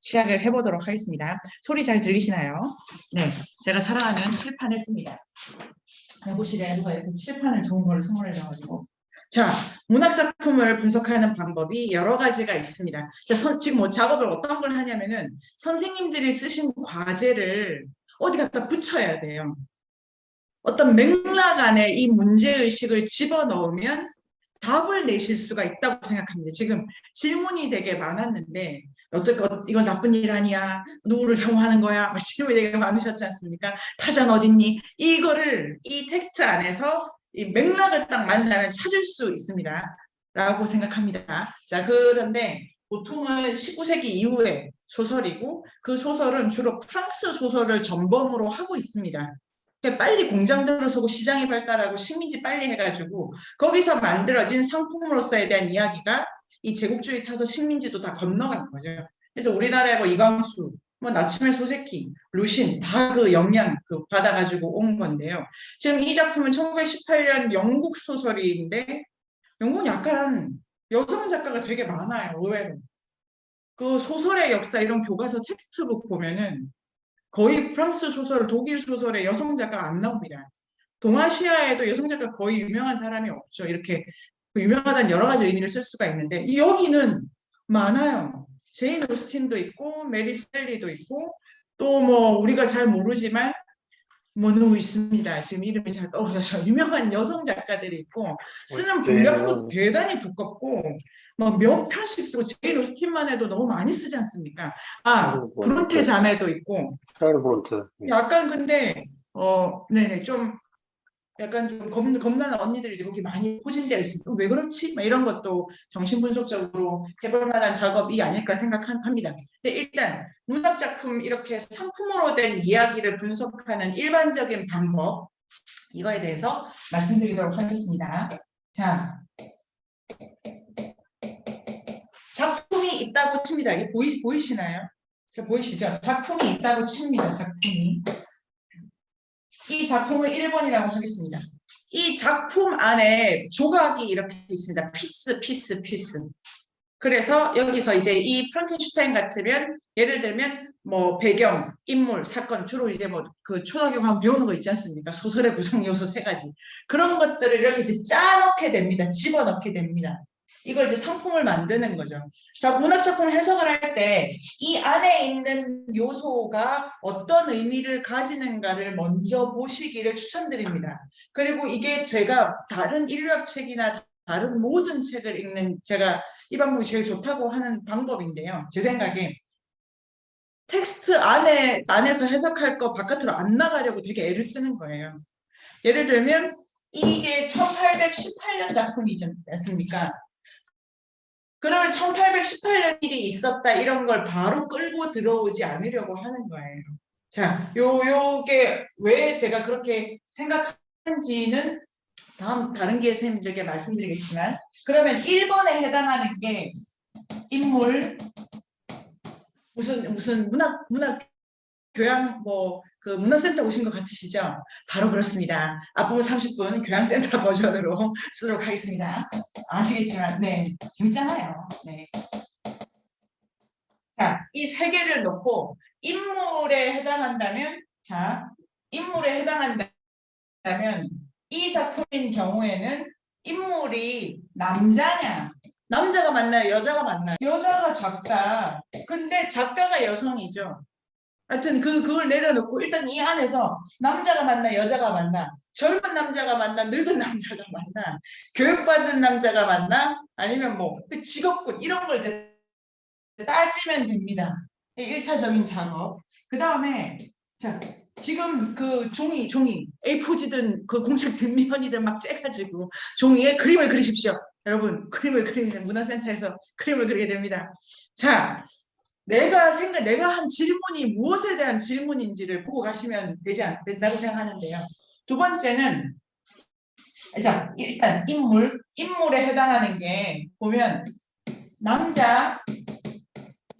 시작을 해보도록 하겠습니다. 소리 잘 들리시나요? 네, 제가 사랑하는 칠판 했습니다. 연구실에 누가 이렇게 칠판을 좋은 걸 선물해줘가지고. 자, 문학 작품을 분석하는 방법이 여러 가지가 있습니다. 자, 지금 뭐 작업을 어떤 걸 하냐면은 선생님들이 쓰신 과제를 어디 갖다 붙여야 돼요. 어떤 맥락 안에 이 문제의식을 집어넣으면 답을 내실 수가 있다고 생각합니다. 지금 질문이 되게 많았는데 어떻게 이건 나쁜 일 아니야? 누구를 혐오하는 거야? 질문이 되게 많으셨지 않습니까? 타전 어딨니? 이거를 이 텍스트 안에서 이 맥락을 딱 만나면 찾을 수 있습니다. 라고 생각합니다. 자, 그런데 보통은 19세기 이후의 소설이고 그 소설은 주로 프랑스 소설을 전범으로 하고 있습니다. 빨리 공장 들어서고 시장이 발달하고 식민지 빨리 해가지고 거기서 만들어진 상품으로서에 대한 이야기가 이 제국주의 타서 식민지도 다 건너간 거죠. 그래서 우리나라에 뭐 이광수, 뭐 나침의 소세키, 루신 다 그 영향 받아가지고 온 건데요. 지금 이 작품은 1918년 영국 소설인데 영국은 약간 여성 작가가 되게 많아요. 의외로. 그 소설의 역사 이런 교과서 텍스트북 보면은 거의 프랑스 소설, 독일 소설에 여성 작가가 안 나옵니다. 동아시아에도 여성 작가 거의 유명한 사람이 없죠. 이렇게 유명하다는 여러 가지 의미를 쓸 수가 있는데 여기는 많아요. 제인 오스틴도 있고 메리 셀리도 있고 또 뭐 우리가 잘 모르지만 뭐 누구 있습니다. 지금 이름이 잘 떠오르죠. 유명한 여성 작가들이 있고 쓰는 분량도 대단히 두껍고 뭐 몇 편씩 쓰고 제인 오스틴만 해도 너무 많이 쓰지 않습니까? 아, 브론테 자매도 있고 약간 근데 네네 좀 약간 좀 겁나는 언니들이 이제 거기 많이 포진되어 있습니다. 왜 그렇지? 막 이런 것도 정신분석적으로 해볼 만한 작업이 아닐까 생각합니다. 근데 일단 문학작품 이렇게 상품으로 된 이야기를 분석하는 일반적인 방법 이거에 대해서 말씀드리도록 하겠습니다. 자, 작품이 있다고 칩니다. 이게 보이시나요? 보이시죠? 작품이 있다고 칩니다. 작품이. 이 작품을 1번이라고 하겠습니다. 이 작품 안에 조각이 이렇게 있습니다. 피스. 그래서 여기서 이제 이 프랑켄슈타인 같으면 예를 들면 뭐 배경, 인물, 사건 주로 이제 뭐 그 초등학교 가면 배우는 거 있지 않습니까? 소설의 구성 요소 3가지. 그런 것들을 이렇게 이제 짜넣게 됩니다. 집어넣게 됩니다. 이걸 이제 상품을 만드는 거죠. 자, 문학작품 해석을 할 때 이 안에 있는 요소가 어떤 의미를 가지는가를 먼저 보시기를 추천드립니다. 그리고 이게 제가 다른 인류학 책이나 다른 모든 책을 읽는 제가 이 방법이 제일 좋다고 하는 방법인데요. 제 생각에 텍스트 안에서 해석할 거 바깥으로 안 나가려고 되게 애를 쓰는 거예요. 예를 들면 이게 1818년 작품이지 않습니까? 그러면 1818년 일이 있었다 이런 걸 바로 끌고 들어오지 않으려고 하는 거예요. 자, 요게 왜 제가 그렇게 생각하는지는 다른 기회 선생님들께 말씀드리겠지만 그러면 1번에 해당하는 게 인물 무슨 문학 교양 그 문화센터 오신 것 같으시죠? 바로 그렇습니다. 앞부분 30분 교양센터 버전으로 쓰도록 하겠습니다. 아시겠지만 네 재밌잖아요. 네. 자, 이 3개를 놓고 인물에 해당한다면 이 작품인 경우에는 인물이 남자냐 남자가 맞나요? 여자가 맞나요? 여자가 작가. 근데 작가가 여성이죠. 하여튼 그걸 내려놓고 일단 이 안에서 남자가 맞나 여자가 맞나 젊은 남자가 맞나 늙은 남자가 맞나 교육받은 남자가 맞나 아니면 뭐 직업군 이런 걸 이제 따지면 됩니다. 1차적인 작업. 그 다음에 자 지금 그 종이 A4지든 그 공책 뒷면이든 막 째가지고 종이에 그림을 그리십시오. 여러분 그림을 그리는 문화센터에서 그림을 그리게 됩니다. 자 내가 한 질문이 무엇에 대한 질문인지를 보고 가시면 된다고 생각하는데요. 두 번째는 자 일단 인물에 해당하는 게 보면 남자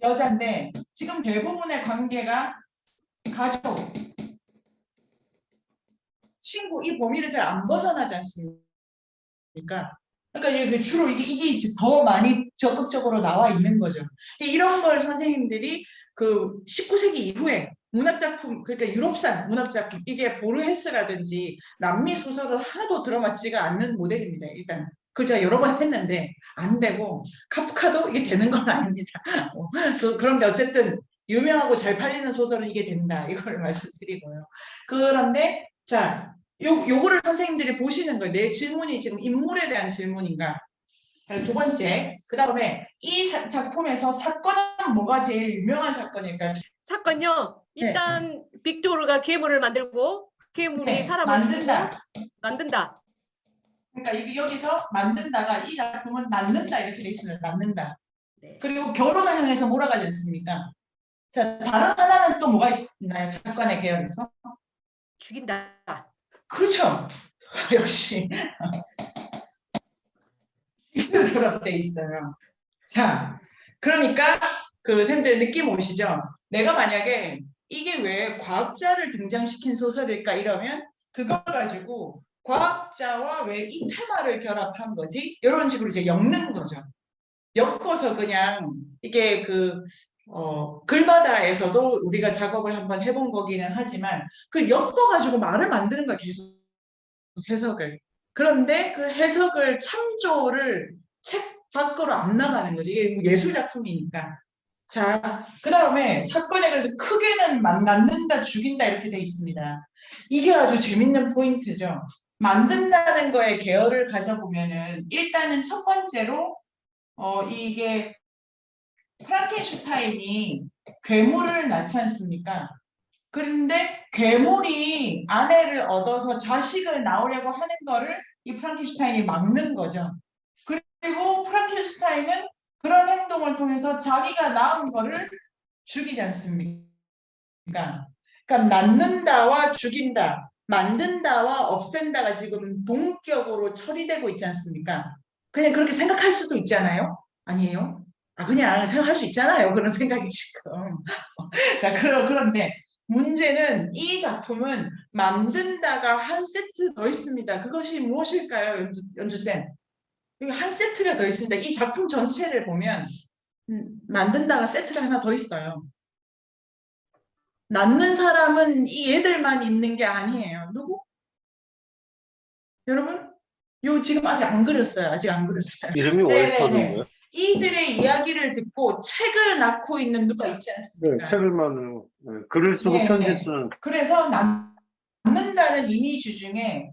여자인데 지금 대부분의 관계가 가족 친구 이 범위를 잘 안 벗어나지 않습니까? 그러니까 이게 주로 이게 더 많이 적극적으로 나와 있는 거죠. 이런 걸 선생님들이 그 19세기 이후에 문학작품, 그러니까 유럽산 문학작품, 이게 보르헤스라든지 남미 소설을 하나도 들어맞지가 않는 모델입니다. 일단 그걸 제가 여러 번 했는데 안 되고, 카프카도 이게 되는 건 아닙니다. 그런데 어쨌든 유명하고 잘 팔리는 소설은 이게 된다, 이걸 말씀드리고요. 그런데 자, 요거를 선생님들이 보시는 거예요. 내 질문이 지금 인물에 대한 질문인가? 두 번째, 그 다음에 이 작품에서 사건은 뭐가 제일 유명한 사건일까요? 사건요. 일단 빅토르가 괴물을 만들고 괴물이 네, 사람을 만든다. 만든다. 그러니까 여기서 만든다가 이 작품은 낳는다 이렇게 돼 있습니다. 낳는다. 네. 그리고 결혼을 향해서 몰아가지 않습니까? 자, 다른 하나는 또 뭐가 있나요? 사건의 계열에서? 죽인다. 그렇죠. 역시 그렇게 돼 있어요. 자, 그러니까 그 쌤들 느낌 오시죠? 내가 만약에 이게 왜 과학자를 등장시킨 소설일까 이러면 그걸 가지고 과학자와 왜 이 테마를 결합한 거지? 이런 식으로 이제 엮는 거죠. 엮어서 그냥 이게 글바다에서도 우리가 작업을 한번 해본 거기는 하지만 그 엮어가지고 말을 만드는 거야, 계속 해석을. 그런데 그 해석을 참조를 책 밖으로 안 나가는 거죠. 이게 예술 작품이니까. 자, 그 다음에 사건에 그래서 크게는 낳는다, 죽인다 이렇게 돼 있습니다. 이게 아주 재밌는 포인트죠. 만든다는 거에 계열을 가져보면은 일단은 첫 번째로 이게 프랑켄슈타인이 괴물을 낳지 않습니까? 그런데 괴물이 아내를 얻어서 자식을 낳으려고 하는 거를 이 프랑켄슈타인이 막는 거죠. 그리고 프랑켄슈타인은 그런 행동을 통해서 자기가 낳은 거를 죽이지 않습니까? 그러니까 낳는다와 죽인다, 만든다와 없앤다가 지금 동격으로 처리되고 있지 않습니까? 그냥 그렇게 생각할 수도 있잖아요. 아니에요? 그냥 생각할 수 있잖아요. 그런 생각이 지금. 자, 그런데 문제는 이 작품은 만든다가 한 세트 더 있습니다. 그것이 무엇일까요, 연주쌤? 여기 한 세트가 더 있습니다. 이 작품 전체를 보면 만든다가 세트가 하나 더 있어요. 낳는 사람은 이 애들만 있는 게 아니에요. 누구? 여러분? 요 지금 아직 안 그렸어요. 아직 안 그렸어요. 이름이 월터는가요? 이들의 이야기를 듣고 책을 낳고 있는 누가 있지 네, 않습니까? 책을만 글을 쓰고 편지 쓰는. 그래서 낳는다는 이미지 중에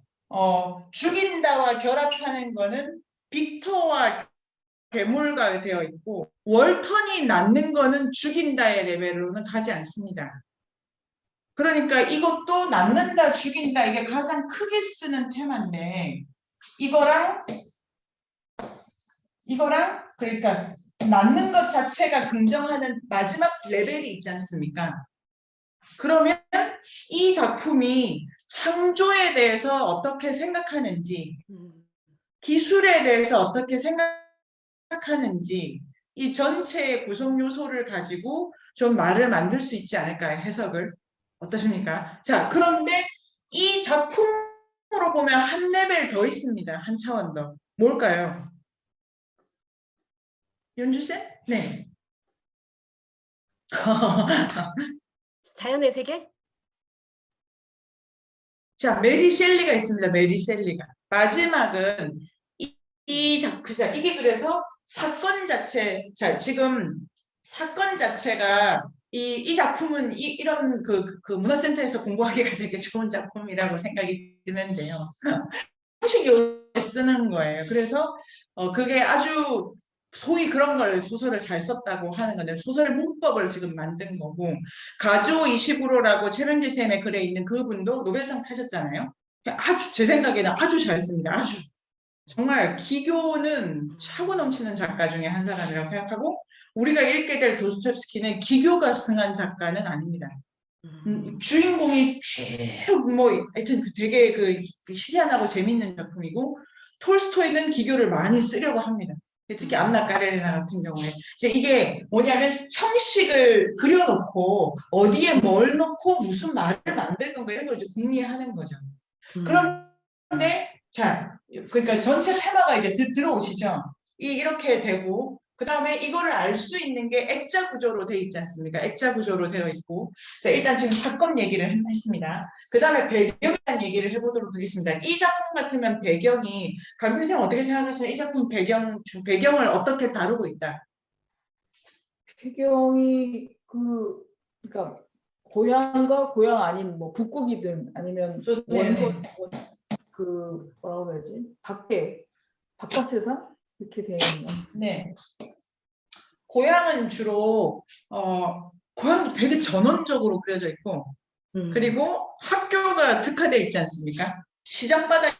죽인다와 결합하는 거는 빅터와 괴물과 되어 있고, 월턴이 낳는 거는 죽인다의 레벨로는 가지 않습니다. 그러니까 이것도 낳는다, 죽인다, 이게 가장 크게 쓰는 테마인데, 이거랑 그러니까 낳는 것 자체가 긍정하는 마지막 레벨이 있지 않습니까? 그러면 이 작품이 창조에 대해서 어떻게 생각하는지, 기술에 대해서 어떻게 생각하는지, 이 전체의 구성 요소를 가지고 좀 말을 만들 수 있지 않을까요? 해석을. 어떠십니까? 자, 그런데 이 작품으로 보면 한 레벨 더 있습니다. 한 차원 더. 뭘까요? 연주쌤? 네. 자연의 세계? 자, 메리 셸리가 있습니다. 메리 셸리가. 마지막은 이게 그래서 사건 자체, 자, 지금 사건 자체가 이 작품은 이런 그 문화센터에서 공부하기가 되게 좋은 작품이라고 생각이 드는데요. 형식 요소에 쓰는 거예요. 그래서 그게 아주 소위 그런 걸 소설을 잘 썼다고 하는 건데, 소설의 문법을 지금 만든 거고, 가조 20으로라고 최명재 쌤의 글에 있는 그분도 노벨상 타셨잖아요. 아주 제 생각에는 아주 잘 씁니다. 아주 정말 기교는 차고 넘치는 작가 중에 한 사람이라고 생각하고, 우리가 읽게 될 도스토옙스키는 기교가 승한 작가는 아닙니다. 주인공이 쭉 하여튼 되게 희한하고 재밌는 작품이고, 톨스토이는 기교를 많이 쓰려고 합니다. 특히 안나 까레리나 같은 경우에 이제 이게 뭐냐면 형식을 그려놓고 어디에 뭘 넣고 무슨 말을 만들 건가 이런 걸 이제 궁리하는 거죠. 그런데 자, 그러니까 전체 테마가 이제 들어오시죠. 이렇게 되고, 그 다음에 이거를 알 수 있는 게 액자 구조로 되어 있지 않습니까? 액자 구조로 되어 있고. 자, 일단 지금 사건 얘기를 했습니다. 그 다음에 배경에 대한 얘기를 해보도록 하겠습니다. 이 작품 같으면 배경이, 강필생 어떻게 생각하시나요? 이 작품 배경을 어떻게 다루고 있다? 배경이 그러니까 고향과 고향 아닌 뭐 북극이든 아니면 원본 그 뭐라고 그러지? 바깥 세상 이렇게 되어 있는 거. 네. 고향은 주로 고향도 되게 전원적으로 그려져 있고 그리고 학교가 특화되어 있지 않습니까? 시장 바닥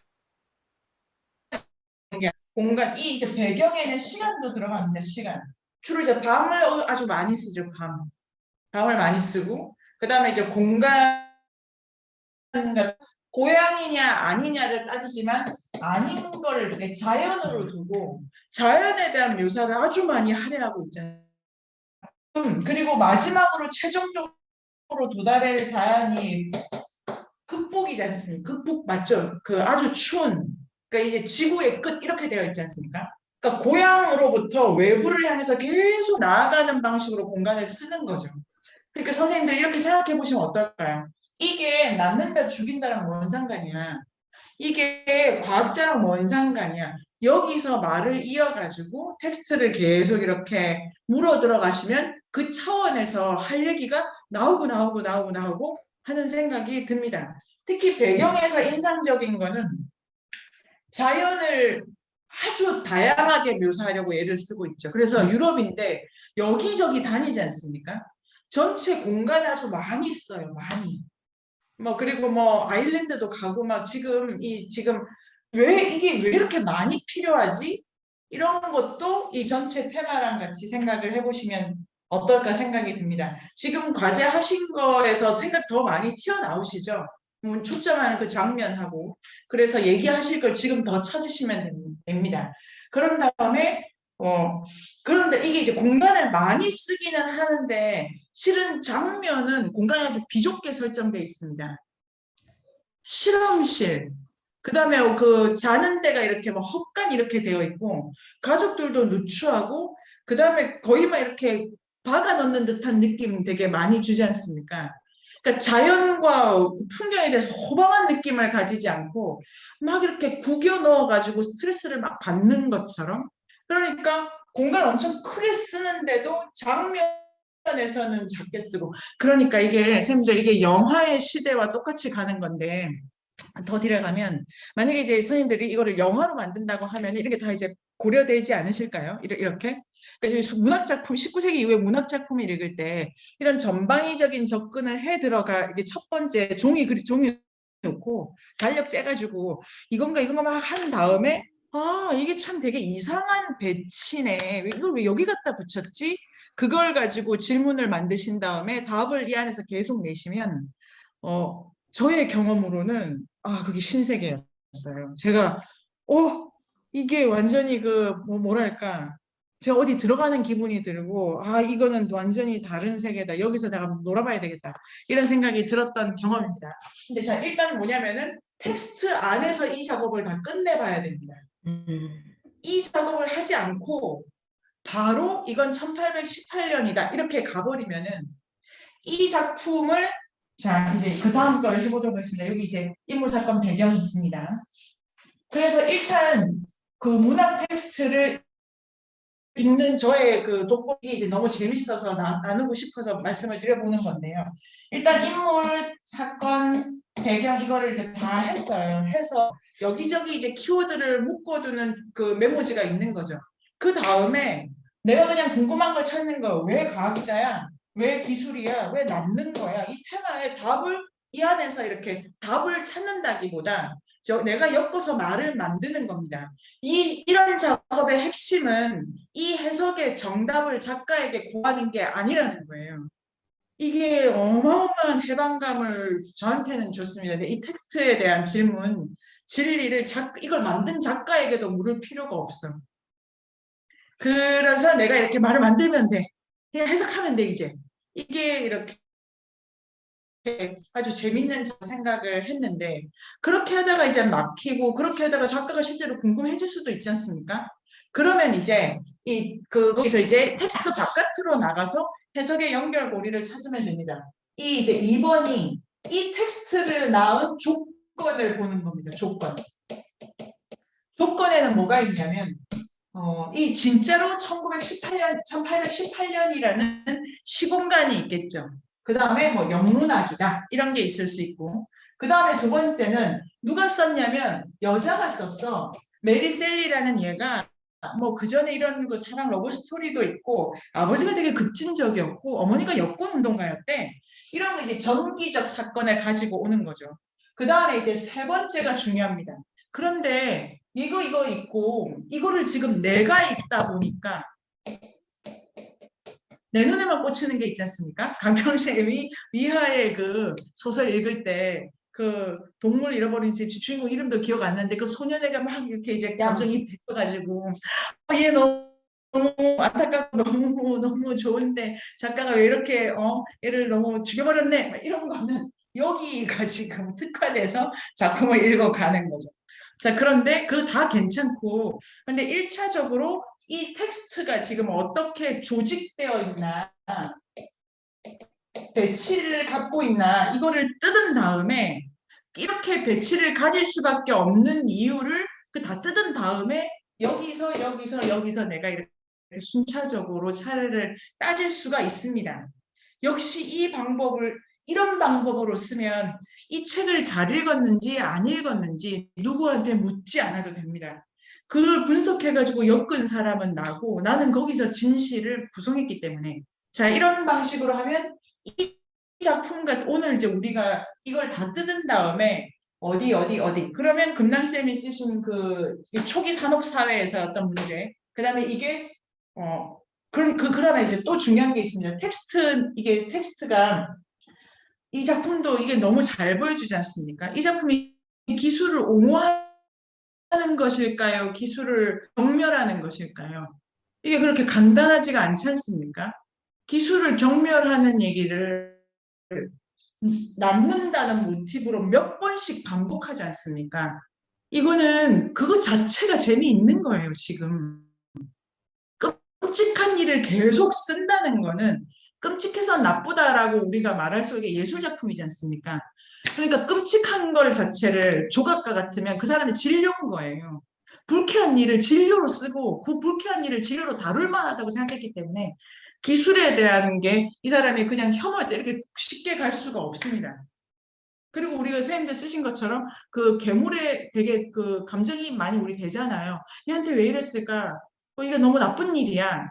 공간 이 이제 배경에는 시간도 들어갑니다. 시간. 주로 이제 밤을 아주 많이 쓰죠. 밤을 많이 쓰고 그 다음에 이제 공간 고향이냐 아니냐를 따지지만 아닌 거를 이렇게 자연으로 두고 자연에 대한 묘사를 아주 많이 할애하고 있잖아요. 그리고 마지막으로 최종적으로 도달할 자연이 극복이지 않습니까? 극복 맞죠? 그 아주 추운 그러니까 이제 지구의 끝 이렇게 되어 있지 않습니까? 그러니까 고향으로부터 외부를 향해서 계속 나아가는 방식으로 공간을 쓰는 거죠. 그러니까 선생님들 이렇게 생각해 보시면 어떨까요? 이게 낳는다 죽인다랑 뭔 상관이야? 이게 과학자랑 뭔 상관이야? 여기서 말을 이어가지고 텍스트를 계속 이렇게 물어 들어가시면 그 차원에서 할 얘기가 나오고 하는 생각이 듭니다. 특히 배경에서 인상적인 거는 자연을 아주 다양하게 묘사하려고 애를 쓰고 있죠. 그래서 유럽인데 여기저기 다니지 않습니까? 전체 공간을 아주 많이 써요. 많이. 그리고 아일랜드도 가고 지금 이게 왜 이렇게 많이 필요하지? 이런 것도 이 전체 테마랑 같이 생각을 해보시면 어떨까 생각이 듭니다. 지금 과제 하신 거에서 생각 더 많이 튀어나오시죠? 초점하는 그 장면하고 그래서 얘기하실 걸 지금 더 찾으시면 됩니다. 그런 다음에 그런데 이게 이제 공간을 많이 쓰기는 하는데 실은 장면은 공간이 아주 비좁게 설정되어 있습니다. 실험실, 그 다음에 그 자는 데가 이렇게 헛간 이렇게 되어 있고 가족들도 누추하고 그 다음에 거의 막 이렇게 박아 넣는 듯한 느낌 되게 많이 주지 않습니까? 그러니까 자연과 풍경에 대해서 호방한 느낌을 가지지 않고 막 이렇게 구겨 넣어가지고 스트레스를 막 받는 것처럼 그러니까 공간 엄청 크게 쓰는데도 장면에서는 작게 쓰고 그러니까 이게 선생님들 이게 영화의 시대와 똑같이 가는 건데 더 들어가면 만약에 이제 선생님들이 이거를 영화로 만든다고 하면 이런 게 다 이제 고려되지 않으실까요? 이렇게 그러니까 문학작품 19세기 이후에 문학작품을 읽을 때 이런 전방위적인 접근을 해 들어가 이게 첫 번째 종이 놓고 달력 째가지고 이건가 막 한 다음에 이게 참 되게 이상한 배치네. 이걸 왜 여기 갖다 붙였지? 그걸 가지고 질문을 만드신 다음에 답을 이 안에서 계속 내시면 저의 경험으로는 그게 신세계였어요. 제가 이게 완전히 뭐랄까 제가 어디 들어가는 기분이 들고 이거는 완전히 다른 세계다. 여기서 내가 놀아봐야 되겠다. 이런 생각이 들었던 경험입니다. 근데 자 일단 뭐냐면은 텍스트 안에서 이 작업을 다 끝내봐야 됩니다. 이 작업을 하지 않고 바로 이건 1818년이다. 이렇게 가버리면은 이 작품을 자 이제 그 다음 거를 해보도록 하겠습니다. 여기 이제 인물사건 배경이 있습니다. 그래서 1차는 그 문학 텍스트를 읽는 저의 그 독보기 이제 너무 재밌어서 나누고 싶어서 말씀을 드려보는 건데요. 일단 인물, 사건, 배경 이거를 이제 다 했어요. 해서 여기저기 이제 키워드를 묶어두는 그 메모지가 있는 거죠. 그 다음에 내가 그냥 궁금한 걸 찾는 거. 왜 과학자야? 왜 기술이야? 왜 남는 거야? 이 테마의 답을 이 안에서 이렇게 답을 찾는다기보다 내가 엮어서 말을 만드는 겁니다. 이런 작업의 핵심은 이 해석의 정답을 작가에게 구하는 게 아니라는 거예요. 이게 어마어마한 해방감을 저한테는 줬습니다. 이 텍스트에 대한 질문, 진리를 이걸 만든 작가에게도 물을 필요가 없어. 그래서 내가 이렇게 말을 만들면 돼. 그냥 해석하면 돼 이제. 이게 이렇게 아주 재밌는 생각을 했는데 그렇게 하다가 이제 막히고 그렇게 하다가 작가가 실제로 궁금해질 수도 있지 않습니까? 그러면 이제 거기서 이제 텍스트 바깥으로 나가서 해석의 연결고리를 찾으면 됩니다. 이 이제 2번이 이 텍스트를 낳은 조건을 보는 겁니다. 조건. 조건에는 뭐가 있냐면 이 진짜로 1818년이라는 시공간이 있겠죠. 그 다음에 뭐 영문학이다 이런 게 있을 수 있고, 그 다음에 두 번째는 누가 썼냐면 여자가 썼어. 메리 셀리라는 얘가 뭐 그 전에 이런 그 사랑 러브 스토리도 있고, 아버지가 되게 급진적이었고 어머니가 여권 운동가였대. 이런 이제 전기적 사건을 가지고 오는 거죠. 그 다음에 이제 세 번째가 중요합니다. 그런데 이거 있고 이거를 지금 내가 읽다 보니까 내 눈에만 꽂히는 게 있지 않습니까? 강평생이 위하의 그 소설 읽을 때 그 동물 잃어버린 집 주인공 이름도 기억 안 나는데 그 소년애가 막 이렇게 이제 감정이 배어가지고 얘 너무 안타깝고 너무 좋은데 작가가 왜 이렇게 얘를 너무 죽여버렸네 막 이런 거는 여기가 지금 특화돼서 작품을 읽어가는 거죠. 자, 그런데 그 다 괜찮고, 근데 1차적으로 이 텍스트가 지금 어떻게 조직되어 있나, 배치를 갖고 있나, 이거를 뜯은 다음에 이렇게 배치를 가질 수밖에 없는 이유를 그 다 뜯은 다음에 여기서 내가 이렇게 순차적으로 차례를 따질 수가 있습니다. 역시 이런 방법으로 쓰면 이 책을 잘 읽었는지 안 읽었는지 누구한테 묻지 않아도 됩니다. 그걸 분석해가지고 엮은 사람은 나고 나는 거기서 진실을 구성했기 때문에, 자, 이런 방식으로 하면 이 작품과 오늘 이제 우리가 이걸 다 뜯은 다음에 어디 그러면 금남쌤이 쓰신 그 초기 산업사회에서 어떤 문제, 그 다음에 이게 그러면 이제 또 중요한 게 있습니다. 텍스트가 이 작품도 이게 너무 잘 보여주지 않습니까? 이 작품이 기술을 옹호하는 것일까요? 기술을 경멸하는 것일까요? 이게 그렇게 간단하지가 않지 않습니까? 기술을 경멸하는 얘기를 남는다는 모티브로 몇 번씩 반복하지 않습니까? 이거는 그것 자체가 재미있는 거예요, 지금. 끔찍한 일을 계속 쓴다는 거는 끔찍해서 나쁘다라고 우리가 말할 수 있게 예술작품이지 않습니까? 그러니까 끔찍한 걸 자체를 조각가 같으면 그 사람의 진료인 거예요. 불쾌한 일을 진료로 쓰고 그 불쾌한 일을 진료로 다룰 만하다고 생각했기 때문에 기술에 대한 게 이 사람이 그냥 혐오할 때 이렇게 쉽게 갈 수가 없습니다. 그리고 우리가 선생님들 쓰신 것처럼 그 괴물에 되게 그 감정이 많이 우리 되잖아요. 얘한테 왜 이랬을까? 이게 너무 나쁜 일이야.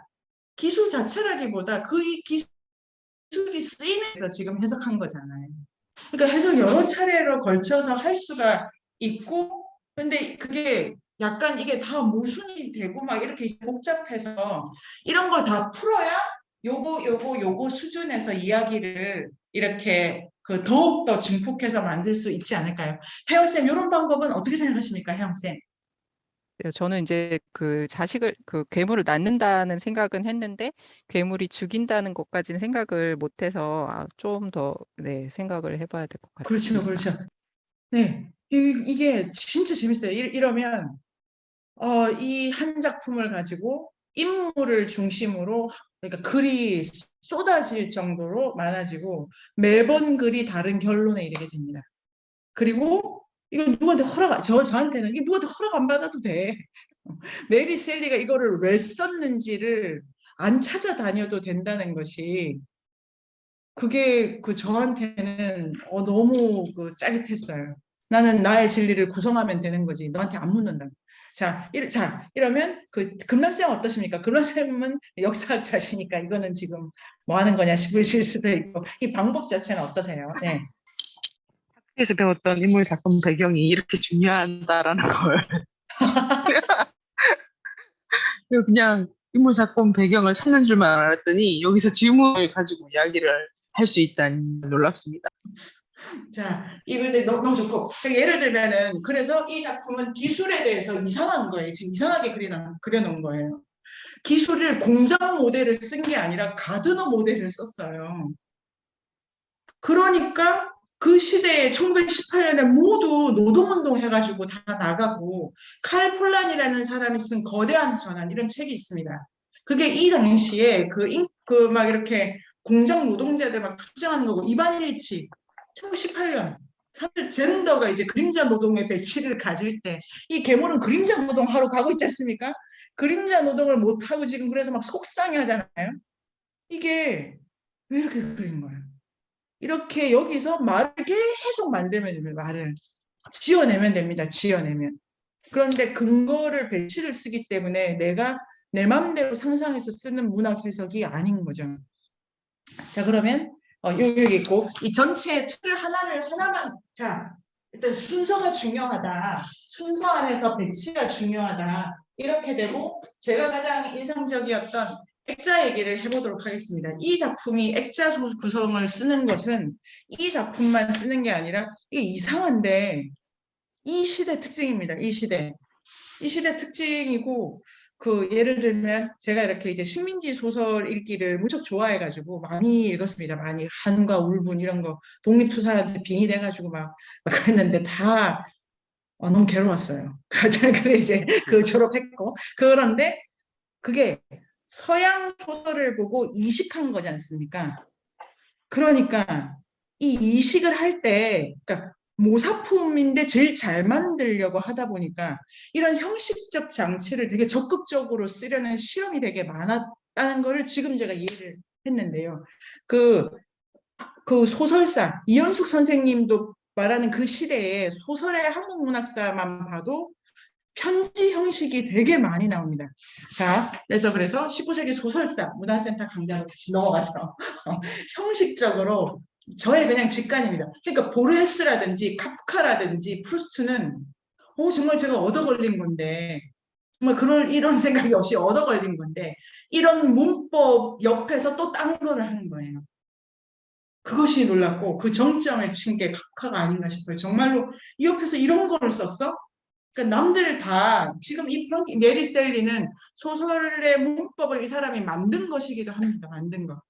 기술 자체라기보다 그 기술이 쓰이면서 지금 해석한 거잖아요. 그러니까 해석 여러 차례로 걸쳐서 할 수가 있고, 근데 그게 약간 이게 다 모순이 되고 막 이렇게 복잡해서 이런 걸 다 풀어야 요거 수준에서 이야기를 이렇게 그 더욱더 증폭해서 만들 수 있지 않을까요? 혜영쌤, 이런 방법은 어떻게 생각하십니까, 혜영쌤? 저는 이제 그 자식을 그 괴물을 낳는다는 생각은 했는데 괴물이 죽인다는 것까지는 생각을 못해서 좀 더 생각을 해봐야 될 것 그렇죠, 같습니다. 그렇죠. 네, 이게 진짜 재밌어요. 이러면 이 한 작품을 가지고 인물을 중심으로, 그러니까 글이 쏟아질 정도로 많아지고 매번 글이 다른 결론에 이르게 됩니다. 그리고 이건 누구한테 저한테는 이게 누구한테 허락 안 받아도 돼. 메리 셀리가 이거를 왜 썼는지를 안 찾아다녀도 된다는 것이, 그게 저한테는 너무 짜릿했어요. 나는 나의 진리를 구성하면 되는 거지 너한테 안 묻는다. 자, 이러면 금남쌤 어떠십니까? 금남쌤은 역사학자시니까 이거는 지금 뭐 하는 거냐 싶으실 수도 있고, 이 방법 자체는 어떠세요? 네. 학교에서 배웠던 인물 작품 배경이 이렇게 중요하다라는 걸 그냥 인물 작품 배경을 찾는 줄만 알았더니 여기서 질문을 가지고 이야기를 할 수 있다니 놀랍습니다. 자, 이거 너무 좋고, 예를 들면은 그래서 이 작품은 기술에 대해서 이상한 거예요. 지금 이상하게 그려놓은 거예요. 기술을 공장 모델을 쓴 게 아니라 가드너 모델을 썼어요. 그러니까 그 시대에 1918년에 모두 노동운동 해가지고 다 나가고 칼 폴란이라는 사람이 쓴 거대한 전환 이런 책이 있습니다. 그게 이 당시에 그 막 이렇게 공장 노동자들 막 투쟁하는 거고 이반 일치 1918년 사실 젠더가 이제 그림자 노동의 배치를 가질 때 이 괴물은 그림자 노동 하러 가고 있지 않습니까? 그림자 노동을 못 하고 지금 그래서 막 속상해 하잖아요. 이게 왜 이렇게 그린 거예요? 이렇게 여기서 말을 계속 만들면 됩니다. 말을 지어내면 됩니다. 지어내면. 그런데 근거를 배치를 쓰기 때문에 내가 내 마음대로 상상해서 쓰는 문학 해석이 아닌 거죠. 자, 그러면 여기 있고 이 전체 틀 하나만 자, 일단 순서가 중요하다. 순서 안에서 배치가 중요하다. 이렇게 되고 제가 가장 인상적이었던 액자 얘기를 해보도록 하겠습니다. 이 작품이 액자 구성을 쓰는 것은 이 작품만 쓰는 게 아니라 이게 이상한데 이 시대 특징입니다. 이 시대 특징이고 그 예를 들면 제가 이렇게 이제 식민지 소설 읽기를 무척 좋아해가지고 많이 읽었습니다. 많이 한과 울분 이런 거 독립투사한테 빙의 돼가지고 막 그랬는데 다 너무 괴로웠어요. 그래 이제 그 졸업했고 그런데 그게 서양 소설을 보고 이식한 거지 않습니까? 그러니까 이 이식을 할 때 그러니까 모사품인데 제일 잘 만들려고 하다 보니까 이런 형식적 장치를 되게 적극적으로 쓰려는 실험이 되게 많았다는 거를 지금 제가 이해를 했는데요. 그 소설사 이현숙 선생님도 말하는 그 시대에 소설의 한국 문학사만 봐도 편지 형식이 되게 많이 나옵니다. 자, 그래서 19세기 소설사 문화센터 강좌로 다시 넘어가서 형식적으로 저의 그냥 직관입니다. 그러니까 보르헤스라든지 카프카라든지 프루스트는 정말 제가 얻어 걸린 건데 정말 이런 생각이 없이 얻어 걸린 건데 이런 문법 옆에서 또 딴 거를 하는 거예요. 그것이 놀랍고 그 정점을 친 게 카프카가 아닌가 싶어요. 정말로 이 옆에서 이런 거를 썼어? 그러니까 남들 다 지금 이 메리 셀리는 소설의 문법을 이 사람이 만든 것이기도 합니다. 만든 거.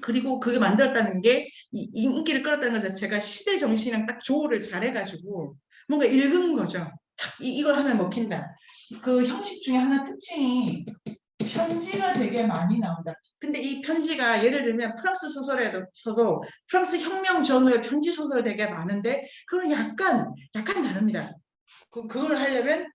그리고 그게 만들었다는 게 이 인기를 끌었다는 것 자체가 시대 정신이랑 딱 조우를 잘해가지고 뭔가 읽은 거죠. 이걸 하면 먹힌다. 그 형식 중에 하나 특징이 편지가 되게 많이 나온다. 근데 이 편지가 예를 들면 프랑스 소설에서도 프랑스 혁명 전후에 편지 소설 되게 많은데 그건 약간 다릅니다. 그걸 하려면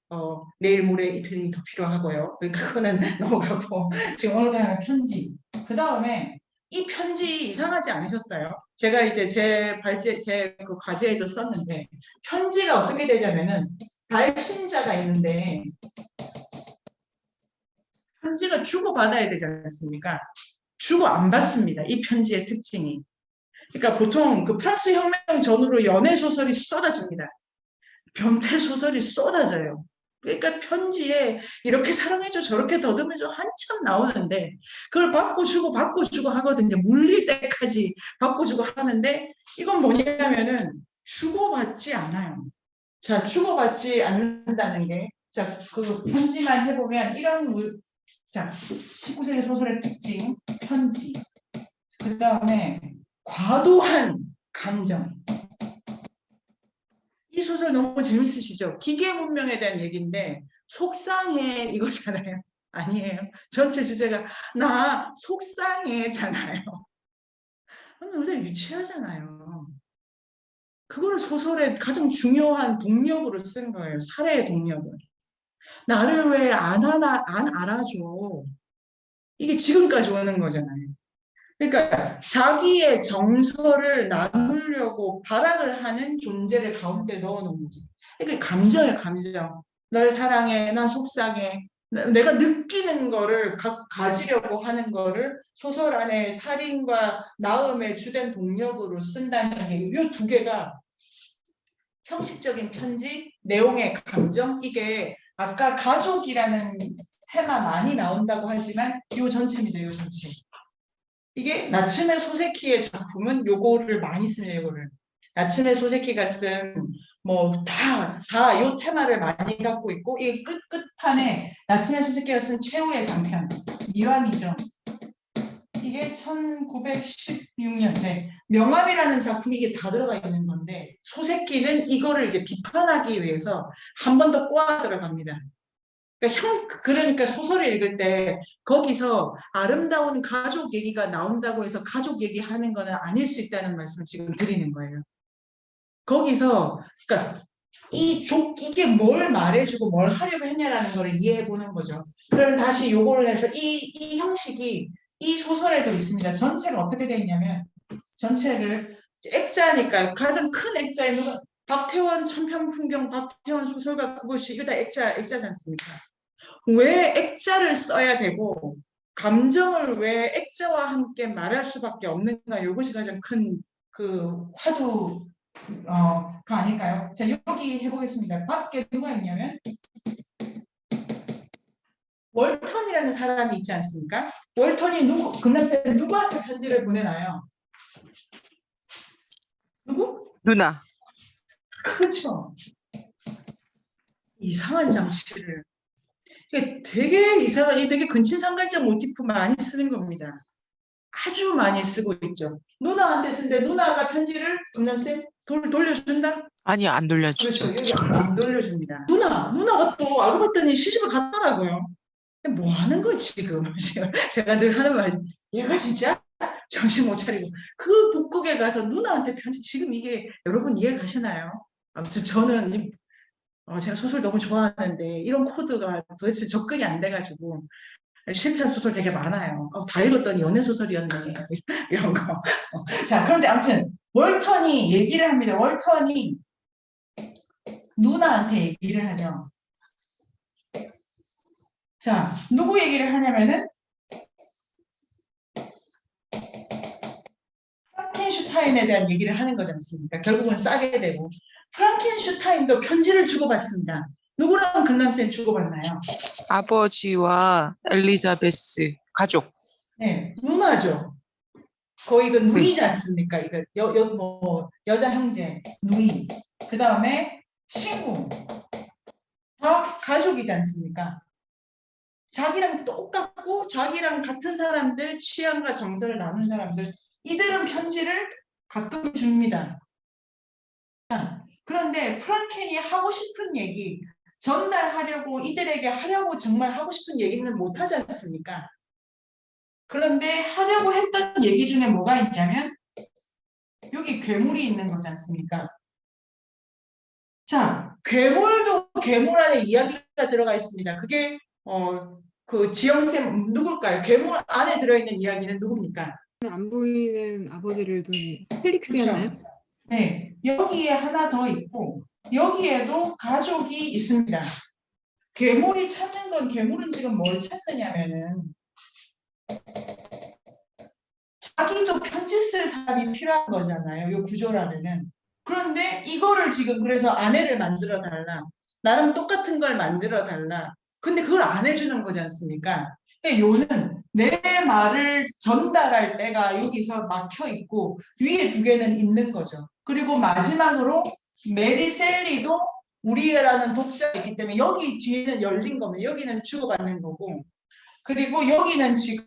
내일 모레 이틀이 더 필요하고요. 그러니까 그거는 넘어가고 지금 오늘 하는 편지. 그 다음에 이 편지 이상하지 않으셨어요? 제가 이제 제 그 과제에도 썼는데 편지가 어떻게 되냐면은 발신자가 있는데 편지가 주고 받아야 되지 않습니까? 주고 안 받습니다. 이 편지의 특징이. 그러니까 보통 그 프랑스 혁명 전후로 연애 소설이 쏟아집니다. 변태 소설이 쏟아져요. 그러니까 편지에 이렇게 사랑해줘 저렇게 더듬해줘 한참 나오는데 그걸 받고 주고 하거든요. 물릴 때까지 받고 주고 하는데 이건 뭐냐면은 주고받지 않아요. 자, 주고받지 않는다는 게 자, 그 편지만 해보면 자, 19세기 소설의 특징 편지 그 다음에 과도한 감정 이 소설 너무 재밌으시죠? 기계 문명에 대한 얘기인데 속상해 이거잖아요. 아니에요. 전체 주제가 나 속상해잖아요. 완전 유치하잖아요. 그거를 소설의 가장 중요한 동력으로 쓴 거예요. 사례의 동력을. 나를 왜 안 알아줘. 이게 지금까지 오는 거잖아요. 그러니까 자기의 정서를 나누려고 발악을 하는 존재를 가운데 넣어놓은 거죠. 그러니까 감정이에요, 감정. 널 사랑해, 나 속상해. 내가 느끼는 거를 가지려고 하는 거를 소설 안에 살인과 나음의 주된 동력으로 쓴다는 게 이 두 개가 형식적인 편지, 내용의 감정, 이게 아까 가족이라는 테마 많이 나온다고 하지만 이 전체입니다, 이 전체. 이게 나츠메 소세키의 작품은 요거를 많이 씁니다. 요거를 나츠메 소세키가 쓴 뭐 다 요 테마를 많이 갖고 있고 이 끝판에 나츠메 소세키가 쓴 최후의 장편 미완이죠. 이게 1916년 명암이라는 작품이 이게 다 들어가 있는 건데 소새끼는 이거를 이제 비판하기 위해서 한 번 더 꼬아 들어갑니다. 그러니까 소설을 읽을 때 거기서 아름다운 가족 얘기가 나온다고 해서 가족 얘기하는 거는 아닐 수 있다는 말씀을 지금 드리는 거예요. 거기서 그러니까 이게 뭘 말해주고 뭘 하려고 했냐라는 걸 이해해 보는 거죠. 그럼 다시 요거를 해서 이 형식이 이 소설에도 있습니다. 전체가 어떻게 되어 있냐면 전체를 액자니까 가장 큰 액자에 누가 박태원 천편풍경 박태원 소설가 그것이 이거 다 액자지 않습니까? 왜 액자를 써야 되고 감정을 왜 액자와 함께 말할 수밖에 없는가 이것이 가장 큰 그 화두가 아닐까요? 자 여기 해보겠습니다. 밖에 누가 있냐면 월턴이라는 사람이 있지 않습니까? 월턴이 금남쌤 누구한테 편지를 보내나요? 누구? 누나. 그렇죠. 이상한 장치를 이게 되게 이상한 되게 근친상간적 모티프 많이 쓰는 겁니다. 아주 많이 쓰고 있죠. 누나한테 쓴데 누나가 편지를 금남쌤 돌려준다? 아니, 안 돌려주죠. 그렇죠. 여기 안 돌려줍니다. 누나가 또 알고 봤더니 시집을 갔더라고요. 뭐 하는 거야 지금? 제가 늘 하는 말, 얘가 진짜 정신 못 차리고 그 북극에 가서 누나한테 편지 지금 이게 여러분 이해 가시나요? 아무튼 저는 제가 소설 너무 좋아하는데 이런 코드가 도대체 접근이 안 돼가지고 실패한 소설 되게 많아요. 다 읽었더니 연애 소설이었네 이런 거. 자 그런데 아무튼 월턴이 얘기를 합니다. 월턴이 누나한테 얘기를 하죠. 자 누구 얘기를 하냐면은 프랑켄슈타인에 대한 얘기를 하는 거지 않습니까? 결국은 싸게 되고 프랑켄슈타인도 편지를 주고받습니다. 누구랑 금남쌤 주고받나요? 아버지와 엘리자베스 가족. 네, 누나죠. 거의 그 누이지 않습니까? 이거 여자 형제, 누이. 그 다음에 친구. 다 가족이지 않습니까? 자기랑 똑같고 자기랑 같은 사람들, 취향과 정서를 나눈 사람들, 이들은 편지를 가끔 줍니다. 그런데 프랑켄이 하고 싶은 얘기, 전달하려고 이들에게 하려고 정말 하고 싶은 얘기는 못하지 않습니까? 그런데 하려고 했던 얘기 중에 뭐가 있냐면 여기 괴물이 있는 거지 않습니까? 자, 괴물도 괴물 안에 이야기가 들어가 있습니다. 그게 그 지영쌤 누굴까요? 괴물 안에 들어있는 이야기는 누굽니까? 안 보이는 아버지를 둔 펠릭스였나요? 그렇죠? 네, 여기에 하나 더 있고 여기에도 가족이 있습니다. 괴물이 찾는 건 괴물은 지금 뭘 찾느냐면은 자기도 편지 쓸 사람이 필요한 거잖아요. 이 구조라면은. 그런데 이거를 지금 그래서 아내를 만들어 달라. 나랑 똑같은 걸 만들어 달라. 근데 그걸 안 해주는 거지 않습니까? 요는 내 말을 전달할 때가 여기서 막혀 있고 위에 두 개는 있는 거죠. 그리고 마지막으로 메리 셀리도 우리라는 독자가 있기 때문에 여기 뒤에는 열린 겁니다. 여기는 주고받는 거고 그리고 여기는 지금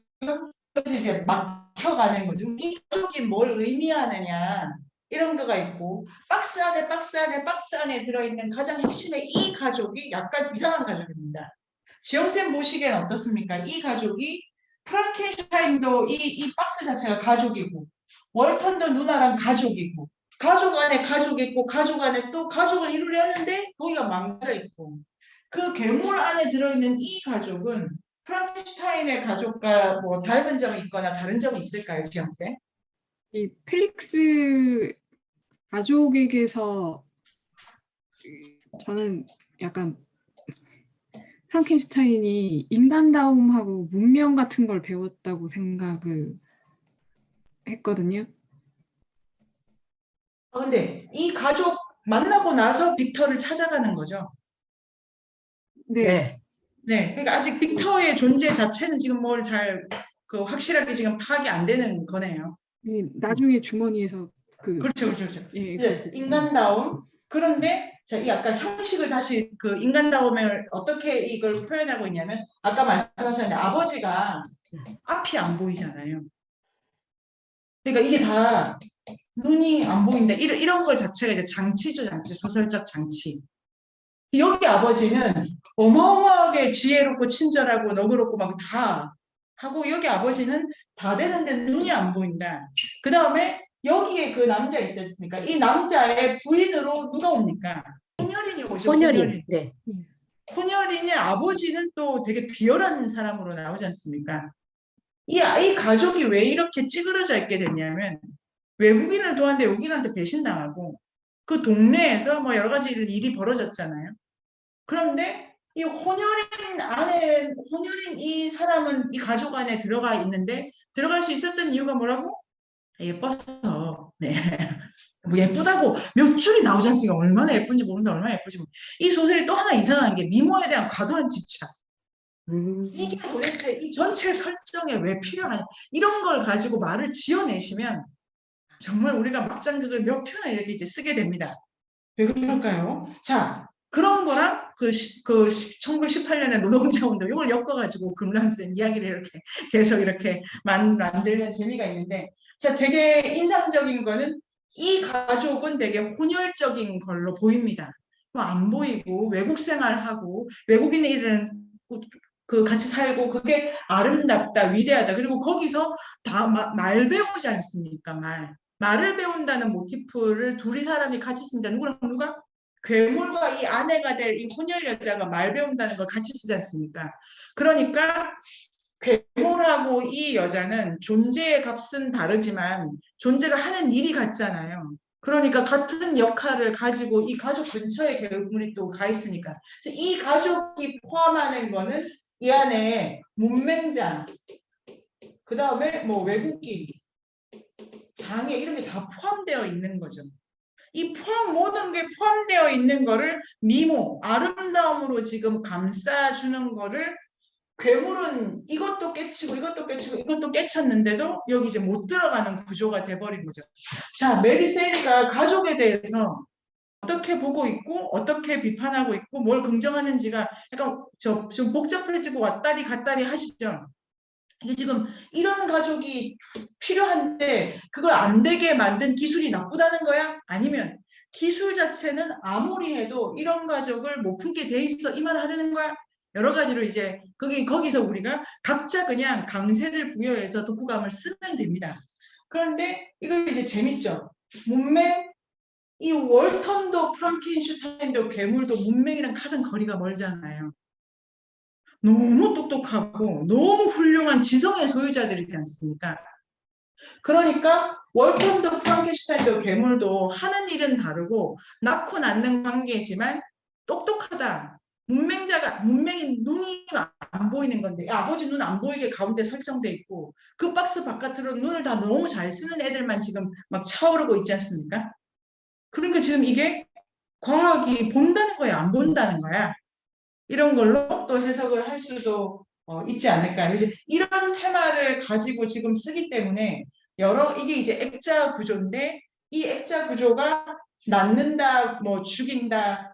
이제 막혀가는 거죠. 이 가족이 뭘 의미하느냐 이런 거가 있고 박스 안에 들어있는 가장 핵심의 이 가족이 약간 이상한 가족입니다. 지영쌤 보시기엔 어떻습니까? 이 가족이 프랑켄슈타인도 이 박스 자체가 가족이고 월턴도 누나랑 가족이고 가족 안에 가족이 있고 가족 안에 또 가족을 이루려는데 거기가 망쳐 있고 그 괴물 안에 들어있는 이 가족은 프랑켄슈타인의 가족과 뭐 닮은 점이 있거나 다른 점이 있을까요, 지영쌤? 이 펠릭스 가족에게서 저는 약간 프랑켄슈타인이 인간다움하고 문명 같은 걸 배웠다고 생각을 했거든요. 근데 이 가족 만나고 나서 빅터를 찾아가는 거죠. 네. 네, 그러니까 아직 빅터의 존재 자체는 지금 뭘 잘 확실하게 지금 파악이 안 되는 거네요. 나중에 주머니에서 그렇죠. 예, 이제 인간다움. 그런데 자, 이 아까 형식을 다시 그 인간다움을 어떻게 이걸 표현하고 있냐면 아까 말씀하셨는데 아버지가 앞이 안 보이잖아요. 그러니까 이게 다 눈이 안 보인다. 이런 걸 자체가 이제 장치죠, 장치. 소설적 장치. 여기 아버지는 어마어마하게 지혜롭고 친절하고 너그럽고 막 다 하고, 여기 아버지는 다 되는데 눈이 안 보인다. 그 다음에 여기에 그 남자 있었으니까 이 남자의 부인으로 누가 옵니까? 혼혈인이 오죠. 혼혈인. 네. 혼혈인의 아버지는 또 되게 비열한 사람으로 나오지 않습니까? 이 가족이 왜 이렇게 찌그러져 있게 됐냐면, 외국인을 도왔는데 외국인한테 배신당하고 그 동네에서 뭐 여러 가지 일이 벌어졌잖아요. 그런데 이 혼혈인 이 사람은 이 가족 안에 들어가 있는데, 들어갈 수 있었던 이유가 뭐라고? 예뻐서. 네. 뭐 예쁘다고 몇 줄이 나오지 않습니까? 얼마나 예쁜지 모르는데 얼마나 예쁘지. 이 소설이 또 하나 이상한 게 미모에 대한 과도한 집착. 이게 도대체 이 전체 설정에 왜 필요하냐, 이런 걸 가지고 말을 지어내시면 정말 우리가 막장극을 몇 편을 이렇게 이제 쓰게 됩니다. 왜 그럴까요? 자, 그런 거랑 그 1918년의 노동자운동 이걸 엮어가지고 금람센 이야기를 이렇게 계속 이렇게 만들면 재미가 있는데, 자, 되게 인상적인 거는 이 가족은 되게 혼혈적인 걸로 보입니다. 뭐 안 보이고 외국 생활하고 외국인들은 그 같이 살고 그게 아름답다, 위대하다. 그리고 거기서 다 말 배우지 않습니까? 말을 배운다는 모티프를 둘이 사람이 같이 씁니다. 누구랑 누가? 괴물과 이 아내가 될 이 혼혈 여자가 말 배운다는 걸 같이 쓰지 않습니까? 그러니까 괴물하고 이 여자는 존재의 값은 다르지만 존재가 하는 일이 같잖아요. 그러니까 같은 역할을 가지고 이 가족 근처에 괴물이 또 가 있으니까. 그래서 이 가족이 포함하는 거는 이 안에 문맹자, 그 다음에 뭐 외국인, 장애 이런 게 다 포함되어 있는 거죠. 이 모든 게 포함되어 있는 거를 미모, 아름다움으로 지금 감싸주는 거를, 괴물은 이것도 깨치고 이것도 깨치고 이것도 깨쳤는데도 여기 이제 못 들어가는 구조가 돼버린 거죠. 자, 메리 셀리가 가족에 대해서 어떻게 보고 있고 어떻게 비판하고 있고 뭘 긍정하는지가 약간 좀 복잡해지고 왔다리 갔다리 하시죠. 이게 지금 이런 가족이 필요한데 그걸 안 되게 만든 기술이 나쁘다는 거야? 아니면 기술 자체는 아무리 해도 이런 가족을 못 품게 돼 있어, 이 말을 하려는 거야? 여러 가지로 이제 거기서 우리가 각자 그냥 강세를 부여해서 독후감을 쓰면 됩니다. 그런데 이거 이제 재밌죠. 문맹, 이 월턴도 프랑켄슈타인도 괴물도 문맹이랑 가장 거리가 멀잖아요. 너무 똑똑하고 너무 훌륭한 지성의 소유자들이지 않습니까? 그러니까 월턴도 프랑켄슈타인도 괴물도 하는 일은 다르고 낳고 낳는 관계지만 똑똑하다. 문맹인 눈이 안 보이는 건데, 아버지 눈 안 보이게 가운데 설정돼 있고 그 박스 바깥으로 눈을 다 너무 잘 쓰는 애들만 지금 막 차오르고 있지 않습니까? 그러니까 지금 이게 과학이 본다는 거야, 안 본다는 거야? 이런 걸로 또 해석을 할 수도 있지 않을까. 이제 이런 테마를 가지고 지금 쓰기 때문에 이게 이제 액자 구조인데, 이 액자 구조가 낳는다, 뭐 죽인다,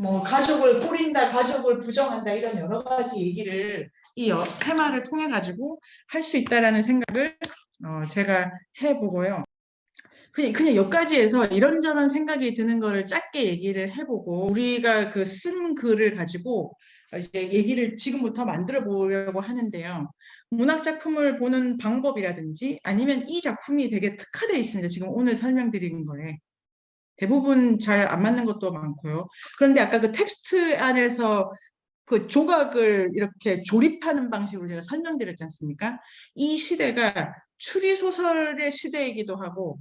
뭐 가족을 꾸린다, 가족을 부정한다, 이런 여러 가지 얘기를 이 테마를 통해 가지고 할 수 있다라는 생각을 제가 해보고요. 그냥 여기까지해서 이런저런 생각이 드는 거를 짧게 얘기를 해보고, 우리가 그 쓴 글을 가지고 이제 얘기를 지금부터 만들어 보려고 하는데요. 문학 작품을 보는 방법이라든지 아니면 이 작품이 되게 특화되어 있습니다. 지금 오늘 설명드린 거에 대부분 잘 안 맞는 것도 많고요. 그런데 아까 그 텍스트 안에서 그 조각을 이렇게 조립하는 방식으로 제가 설명드렸지 않습니까? 이 시대가 추리소설의 시대이기도 하고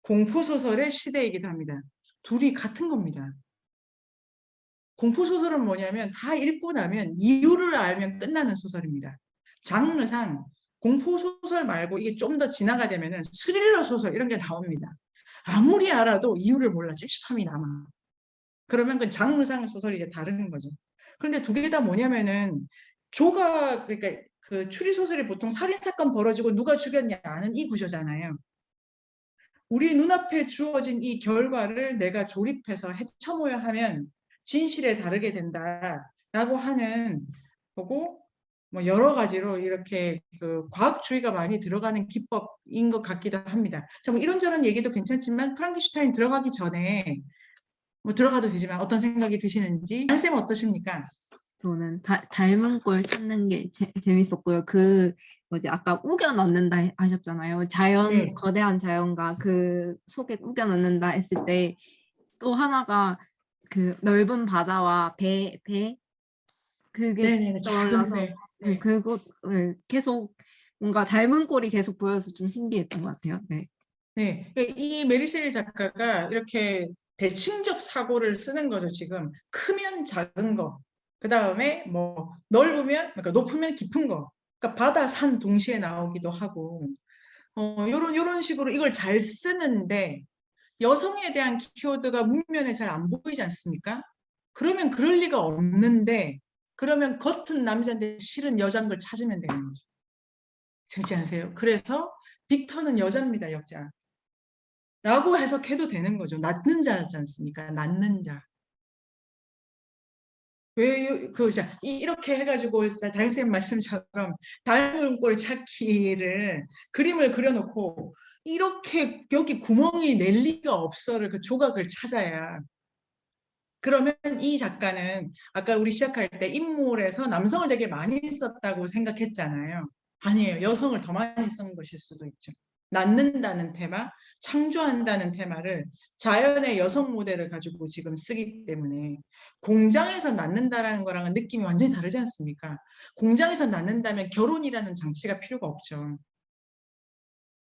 공포소설의 시대이기도 합니다. 둘이 같은 겁니다. 공포소설은 뭐냐면 다 읽고 나면 이유를 알면 끝나는 소설입니다. 장르상 공포소설 말고 이게 좀 더 진화가 되면은 스릴러 소설 이런 게 나옵니다. 아무리 알아도 이유를 몰라 찝찝함이 남아. 그러면 그 장르상 소설이 이제 다른 거죠. 그런데 두 개 다 뭐냐면은 그러니까 그 추리소설이 보통 살인사건 벌어지고 누가 죽였냐 아는 이 구조잖아요. 우리 눈앞에 주어진 이 결과를 내가 조립해서 헤쳐모여 하면 진실에 다르게 된다라고 하는 거고, 뭐 여러 가지로 이렇게 그 과학주의가 많이 들어가는 기법인 것 같기도 합니다. 자, 뭐 이런저런 얘기도 괜찮지만 프랑켄슈타인 들어가기 전에 뭐 들어가도 되지만 어떤 생각이 드시는지 쌤 어떠십니까? 저는 닮은 꼴 찾는 게 재밌었고요. 그 뭐지 아까 우겨 넣는다 하셨잖아요. 네. 거대한 자연과 그 속에 우겨 넣는다 했을 때 또 하나가 그 넓은 바다와 배 그게 네네네. 작은 떠올라서 배. 네. 그것을 계속 뭔가 닮은 꼴이 계속 보여서 좀 신기했던 것 같아요. 네. 네, 이 메리 셀리 작가가 이렇게 대칭적 사고를 쓰는 거죠, 지금. 크면 작은 거, 그 다음에 뭐 넓으면, 그러니까 높으면 깊은 거, 그러니까 바다, 산 동시에 나오기도 하고, 요런 식으로 이걸 잘 쓰는데, 여성에 대한 키워드가 문면에 잘 안 보이지 않습니까? 그러면 그럴 리가 없는데, 그러면 겉은 남자인데 실은 여자인 걸 찾으면 되는 거죠. 재밌지 않으세요? 그래서 빅터는 여자입니다, 역자. 라고 해석해도 되는 거죠. 낳는 자지 않습니까? 낳는 자. 왜, 이렇게 해가지고, 다행쌤 말씀처럼 닮은 꼴 찾기를 그림을 그려놓고, 이렇게 여기 구멍이 낼 리가 없어를 그 조각을 찾아야. 그러면 이 작가는 아까 우리 시작할 때 인물에서 남성을 되게 많이 썼다고 생각했잖아요. 아니에요. 여성을 더 많이 쓴 것일 수도 있죠. 낳는다는 테마, 창조한다는 테마를 자연의 여성 모델을 가지고 지금 쓰기 때문에 공장에서 낳는다라는 거랑은 느낌이 완전히 다르지 않습니까? 공장에서 낳는다면 결혼이라는 장치가 필요가 없죠.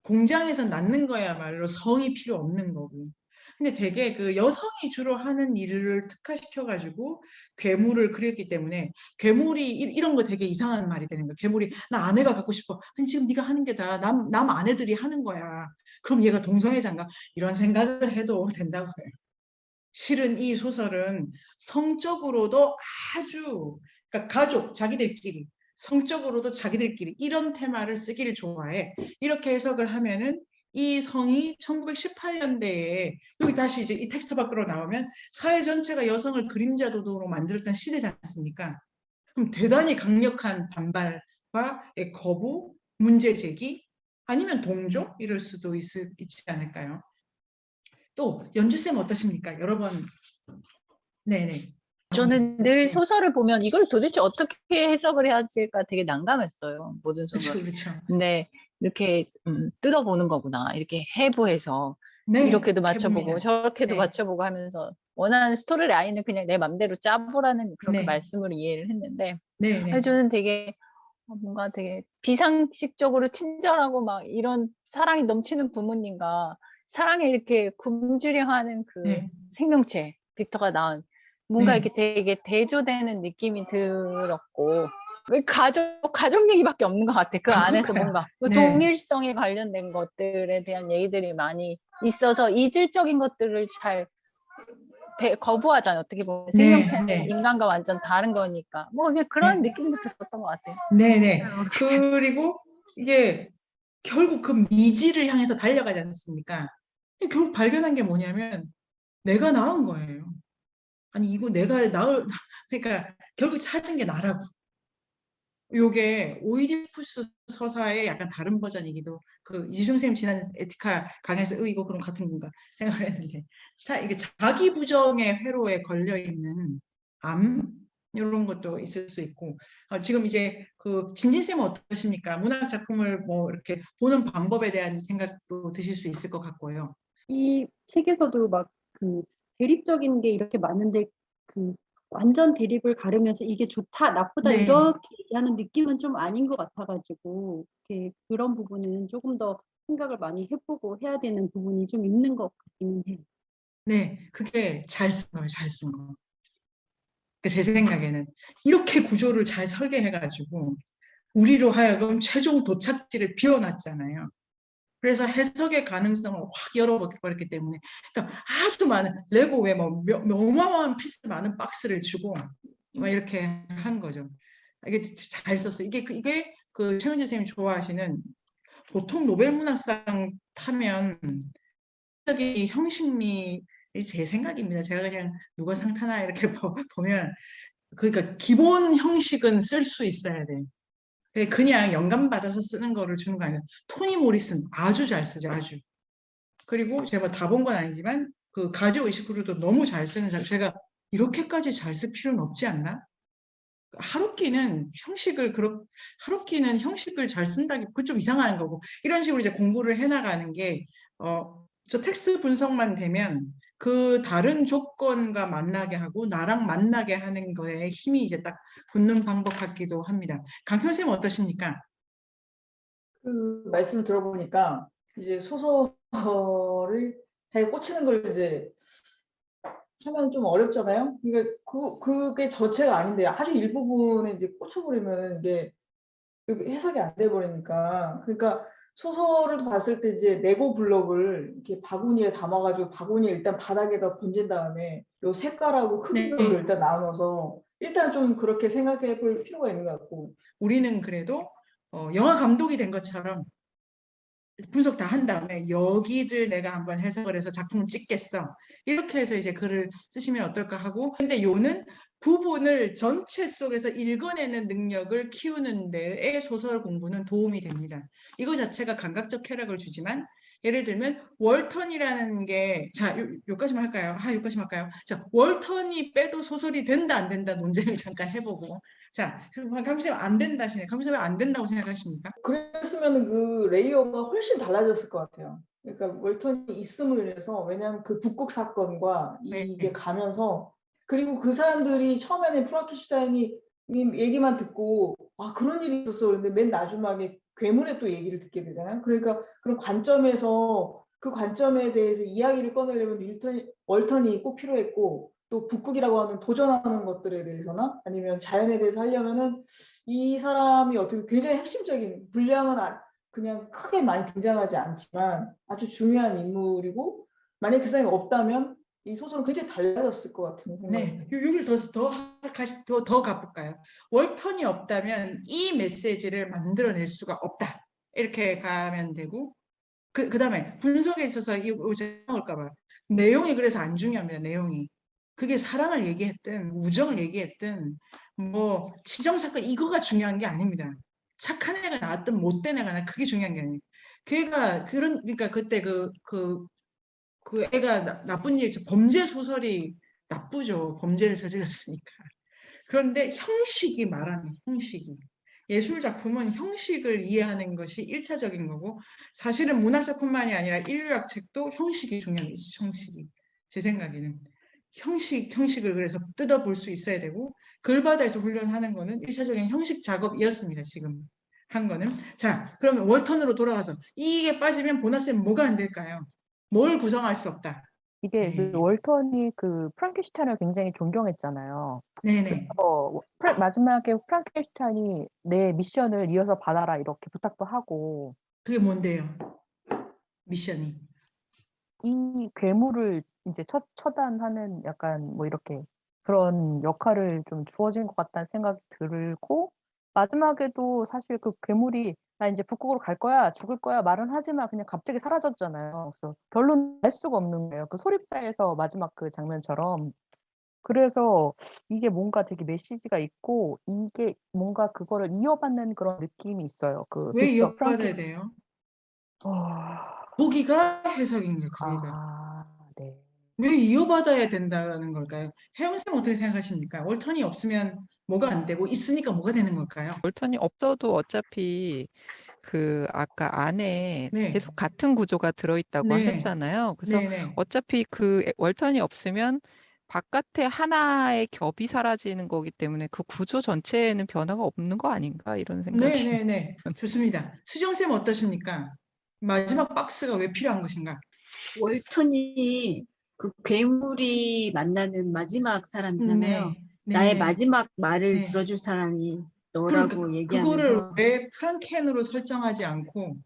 공장에서 낳는 거야말로 성이 필요 없는 거고. 근데 되게 그 여성이 주로 하는 일을 특화시켜가지고 괴물을 그렸기 때문에 괴물이 이런 거 되게 이상한 말이 되는 거예요. 괴물이 나 아내가 갖고 싶어. 아니 지금 네가 하는 게 다 남 아내들이 하는 거야. 그럼 얘가 동성애자인가? 이런 생각을 해도 된다고 해요. 실은 이 소설은 성적으로도 아주 그러니까 가족 자기들끼리 성적으로도 자기들끼리 이런 테마를 쓰기를 좋아해. 이렇게 해석을 하면은 이 성이 1918년대에 여기 다시 이제 이 텍스트 밖으로 나오면 사회 전체가 여성을 그림자도로 만들었던 시대지 않습니까? 그럼 대단히 강력한 반발과 거부, 문제 제기 아니면 동조 이럴 수도 있지 않을까요? 또 연주쌤 어떠십니까? 여러 번 네네. 저는 늘 소설을 보면 이걸 도대체 어떻게 해석을 해야 할지가 되게 난감했어요. 모든 그렇죠, 소설. 그렇죠. 근데 이렇게 뜯어보는 거구나. 이렇게 해부해서 네, 이렇게도 맞춰보고 해봅니다. 저렇게도 네. 맞춰보고 하면서 원하는 스토리 라인을 그냥 내 맘대로 짜보라는 그렇게 네. 말씀으로 이해를 했는데 네, 네. 아니, 저는 되게 뭔가 되게 비상식적으로 친절하고 막 이런 사랑이 넘치는 부모님과 사랑에 이렇게 굶주려하는 그 네. 생명체 빅터가 낳은 뭔가 네. 이렇게 되게 대조되는 느낌이 들었고 왜 가족 얘기밖에 없는 것 같아. 그 안에서 그러니까요. 뭔가 그 네. 동일성에 관련된 것들에 대한 얘기들이 많이 있어서 이질적인 것들을 잘 거부하잖아요. 어떻게 보면 네, 생명체는 네. 인간과 완전 다른 거니까 뭐 그냥 그런 느낌도 들었던 것 같아요. 네, 네. 그리고 이게 결국 그 미지를 향해서 달려가지 않습니까? 결국 발견한 게 뭐냐면 내가 낳은 거예요. 아니 이거 내가 낳을 그러니까 결국 찾은 게 나라고. 요게 오이디푸스 서사의 약간 다른 버전이기도 그 이주정 선생님 지난 에티카 강의에서 이거 그럼 같은 건가 생각을 했는데 이게 자기 부정의 회로에 걸려 있는 암 이런 것도 있을 수 있고 지금 이제 그 진진 쌤은 어떠십니까? 문학 작품을 뭐 이렇게 보는 방법에 대한 생각도 드실 수 있을 것 같고요. 이 책에서도 막 그 대립적인 게 이렇게 많은데 그 완전 대립을 가르면서 이게 좋다, 나쁘다 네. 이렇게 얘기하는 느낌은 좀 아닌 것 같아가지고 이렇게 그런 부분은 조금 더 생각을 많이 해보고 해야 되는 부분이 좀 있는 것 같기는 해요. 네, 그게 잘 쓴 거예요, 잘 쓴 거. 제 생각에는 이렇게 구조를 잘 설계해가지고 우리로 하여금 최종 도착지를 비워놨잖아요. 그래서 해석의 가능성을 확 열어버렸기 때문에 그러니까 아주 많은 레고 왜 뭐 어마어마한 피스 많은 박스를 주고 막 이렇게 한 거죠. 이게 잘 썼어요. 이게 그 최은지 선생님 좋아하시는 보통 노벨 문학상 타면 이 형식미 제 생각입니다. 제가 그냥 누가 상 타나 이렇게 보면 그러니까 기본 형식은 쓸 수 있어야 돼. 그냥 영감 받아서 쓰는 거를 주는 거 아니에요. 토니 모리슨 아주 잘 쓰죠, 아주. 그리고 제가 다 본 건 아니지만 그 가지오 이시쿠르도 너무 잘 쓰는 제가 이렇게까지 잘 쓸 필요는 없지 않나? 하루키는 형식을 잘 쓴다기 그 좀 이상한 거고 이런 식으로 이제 공부를 해나가는 게 저 텍스트 분석만 되면 그 다른 조건과 만나게 하고 나랑 만나게 하는 거에 힘이 이제 딱 붙는 방법 같기도 합니다. 강현 쌤 어떠십니까? 그 말씀을 들어보니까 이제 소설을 자기 꽂히는 걸 이제 하면 좀 어렵잖아요. 그러니까 그게 전체가 아닌데 아주 일부분에 이제 꽂혀버리면 이게 해석이 안 돼 버리니까. 그러니까 소설을 봤을 때 이제 레고 블록을 이렇게 바구니에 담아가지고 바구니에 일단 바닥에다 던진 다음에 요 색깔하고 크기별로 네. 일단 나눠서 일단 좀 그렇게 생각해 볼 필요가 있는 것 같고. 우리는 그래도 영화 감독이 된 것처럼 분석 다 한 다음에 여기를 내가 한번 해석을 해서 작품을 찍겠어. 이렇게 해서 이제 글을 쓰시면 어떨까 하고 근데 요는 부분을 전체 속에서 읽어내는 능력을 키우는 데에 소설 공부는 도움이 됩니다. 이거 자체가 감각적 쾌락을 주지만 예를 들면 월턴이라는 게 자, 요까지만 할까요? 요까지만 할까요? 자, 월턴이 빼도 소설이 된다 안 된다 논쟁을 잠깐 해보고 자, 강수님 안 된다 하시네. 강수님 안 된다고 생각하십니까? 그랬으면 그 레이어가 훨씬 달라졌을 것 같아요. 그러니까 월턴이 있음으로 인해서 왜냐하면 그 북극 사건과 이게 네. 가면서 그리고 그 사람들이 처음에는 프랑켄슈타인이 얘기만 듣고 그런 일이 있었어. 그런데 맨 나중에 괴물의 또 얘기를 듣게 되잖아요. 그러니까 그런 관점에서 그 관점에 대해서 이야기를 꺼내려면 월턴이 꼭 필요했고 또 북극이라고 하는 도전하는 것들에 대해서나 아니면 자연에 대해서 하려면은 이 사람이 어떻게 굉장히 핵심적인 분량은 그냥 크게 많이 등장하지 않지만 아주 중요한 인물이고 만약 그 사람이 없다면 이 소설은 굉장히 달라졌을 것 같은 생각이 네, 여기를 더 가볼까요? 월턴이 없다면 이 메시지를 만들어낼 수가 없다. 이렇게 가면 되고 그다음에 분석에 있어서 이거 올까 봐. 내용이 그래서 안 중요합니다. 내용이. 그게 사랑을 얘기했든 우정을 얘기했든 뭐 치정사건 이거가 중요한 게 아닙니다. 착한 애가 나왔든 못된 애가 나 그게 중요한 게 아니에요. 그러니까 그때 그 애가 나쁜 일, 범죄 소설이 나쁘죠. 범죄를 저질렀으니까. 그런데 형식이 말하는 형식이. 예술 작품은 형식을 이해하는 것이 일차적인 거고 사실은 문학 작품만이 아니라 인류학 책도 형식이 중요해요. 형식이. 제 생각에는. 형식을 그래서 뜯어볼 수 있어야 되고 글바다에서 훈련하는 거는 일차적인 형식 작업이었습니다. 지금 한 거는. 자, 그러면 월턴으로 돌아가서 이게 빠지면 보나스는 뭐가 안 될까요? 뭘 구성할 수 없다. 이게 그 네. 월턴이 그 프랑켄슈타인을 굉장히 존경했잖아요. 네네. 그래서 마지막에 프랑켄슈타인이 내 미션을 이어서 받아라 이렇게 부탁도 하고 그게 뭔데요? 미션이. 이 괴물을 이제 처단하는 약간 뭐 이렇게 그런 역할을 좀 주어진 것 같다는 생각이 들고 마지막에도 사실 그 괴물이 나 이제 북극으로 갈 거야, 죽을 거야 말은 하지만 그냥 갑자기 사라졌잖아요. 그래서 별로 알 수가 없는 거예요. 그 소립사에서 마지막 그 장면처럼. 그래서 이게 뭔가 되게 메시지가 있고 이게 뭔가 그거를 이어받는 그런 느낌이 있어요. 그 왜 빅터 이어받아야 돼요? 어... 거기가 해석인 거예요. 거기가. 아, 네. 왜 이어받아야 된다는 걸까요? 혜영쌤 어떻게 생각하십니까? 월턴이 없으면 뭐가 안 되고 있으니까 뭐가 되는 걸까요? 월턴이 없어도 어차피 그 아까 안에 네. 계속 같은 구조가 들어있다고 네. 하셨잖아요. 그래서 네네. 어차피 그 월턴이 없으면 바깥에 하나의 겹이 사라지는 거기 때문에 그 구조 전체에는 변화가 없는 거 아닌가 이런 생각이. 네네네. 좋습니다. 수정쌤 어떠십니까? 마지막 박스가 왜 필요한 것인가? 월턴이 그 괴물이 만나는 마지막 사람이잖아요. 네. 나의 네네. 마지막 말을 네. 들어줄 사람이 그러니까 너라고 그거를 얘기하면서 왜 프랑켄으로 설정하지 않고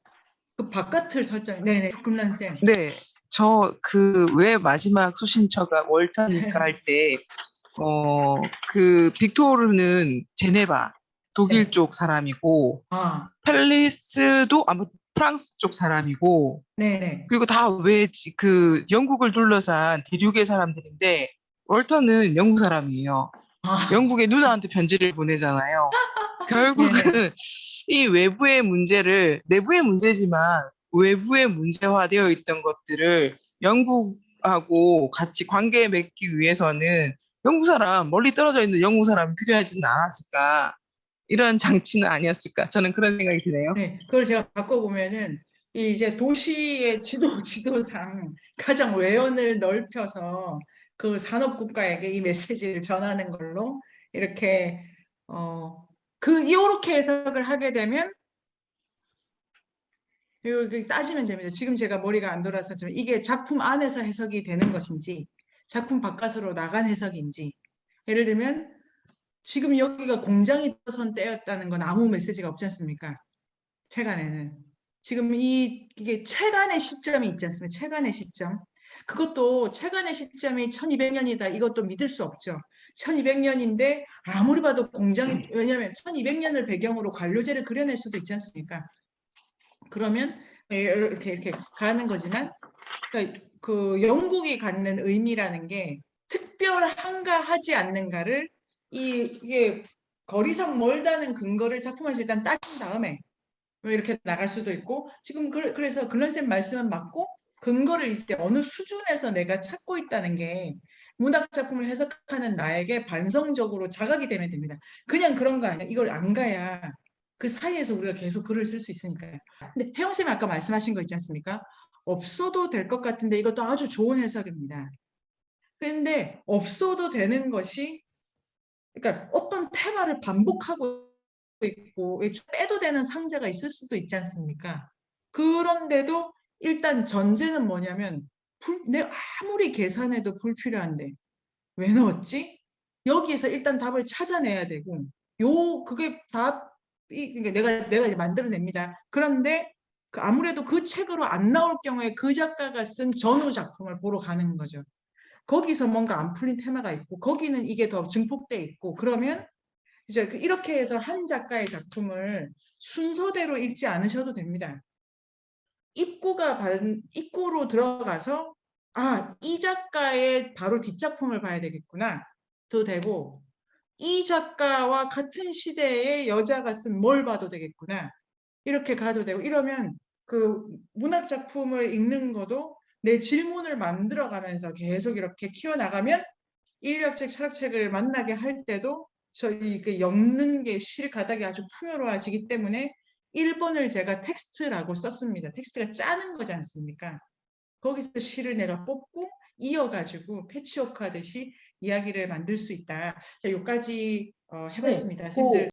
그 바깥을 네네. 금란쌤. 네, 저 그 왜 마지막 수신처가 월턴일까 할 때, 그 빅토르는 제네바, 독일 네. 쪽 사람이고, 아, 펠리스도 아마 프랑스 쪽 사람이고, 네네. 그리고 다 왜 그 영국을 둘러싼 대륙의 사람들인데, 월턴은 영국 사람이에요. 아, 영국의 누나한테 편지를 보내잖아요. 결국은 이 외부의 문제를 내부의 문제지만 외부에 문제화되어 있던 것들을 영국하고 같이 관계 맺기 위해서는 영국 사람, 멀리 떨어져 있는 영국 사람이 필요하지는 않았을까? 이런 장치는 아니었을까? 저는 그런 생각이 드네요. 네, 그걸 제가 바꿔보면은 이제 도시의 지도상 가장 외연을 넓혀서 그 산업국가에게 이 메시지를 전하는 걸로 이렇게 이렇게 해석을 하게 되면 이렇게 따지면 됩니다. 지금 제가 머리가 안 돌아서 좀 이게 작품 안에서 해석이 되는 것인지 작품 바깥으로 나간 해석인지 예를 들면 지금 여기가 공장이 선 때였다는 건 아무 메시지가 없지 않습니까? 책 안에는. 지금 이게 책안의 시점이 있지 않습니까? 책안의 시점. 그것도 책안의 시점이 1200년이다. 이것도 믿을 수 없죠. 1200년인데 아무리 봐도 공장이 왜냐하면 1200년을 배경으로 관료제를 그려낼 수도 있지 않습니까? 그러면 이렇게 가는 거지만 그러니까 그 영국이 갖는 의미라는 게 특별한가 하지 않는가를 이게 거리상 멀다는 근거를 작품에서 일단 따진 다음에 이렇게 나갈 수도 있고 지금 그래서 글런쌤 말씀은 맞고 근거를 이제 어느 수준에서 내가 찾고 있다는 게 문학 작품을 해석하는 나에게 반성적으로 자각이 되면 됩니다. 그냥 그런 거 아니야. 이걸 안 가야 그 사이에서 우리가 계속 글을 쓸 수 있으니까요. 근데 혜영쌤이 아까 말씀하신 거 있지 않습니까? 없어도 될 것 같은데 이것도 아주 좋은 해석입니다. 근데 없어도 되는 것이 그러니까 어떤 테마를 반복하고 있고 빼도 되는 상자가 있을 수도 있지 않습니까? 그런데도 일단 전제는 뭐냐면 내가 아무리 계산해도 불필요한데 왜 넣었지? 여기에서 일단 답을 찾아내야 되고 그게 답이 그러니까 내가 이제 만들어냅니다. 그런데 아무래도 그 책으로 안 나올 경우에 그 작가가 쓴 전후 작품을 보러 가는 거죠. 거기서 뭔가 안 풀린 테마가 있고 거기는 이게 더 증폭돼 있고 그러면 이제 이렇게 해서 한 작가의 작품을 순서대로 읽지 않으셔도 됩니다. 입구로 들어가서 이 작가의 바로 뒷작품을 봐야 되겠구나 도 되고 이 작가와 같은 시대의 여자가 쓴 뭘 봐도 되겠구나 이렇게 가도 되고 이러면 그 문학 작품을 읽는 것도 내 질문을 만들어가면서 계속 이렇게 키워나가면 인류학책, 철학책을 만나게 할 때도 저희 그 엮는 게 실 가닥이 아주 풍요로워지기 때문에 1번을 제가 텍스트라고 썼습니다. 텍스트가 짜는 거지 않습니까? 거기서 실을 내가 뽑고 이어가지고 패치워크 하듯이 이야기를 만들 수 있다. 자, 여기까지 해봤습니다. 네, 선생님들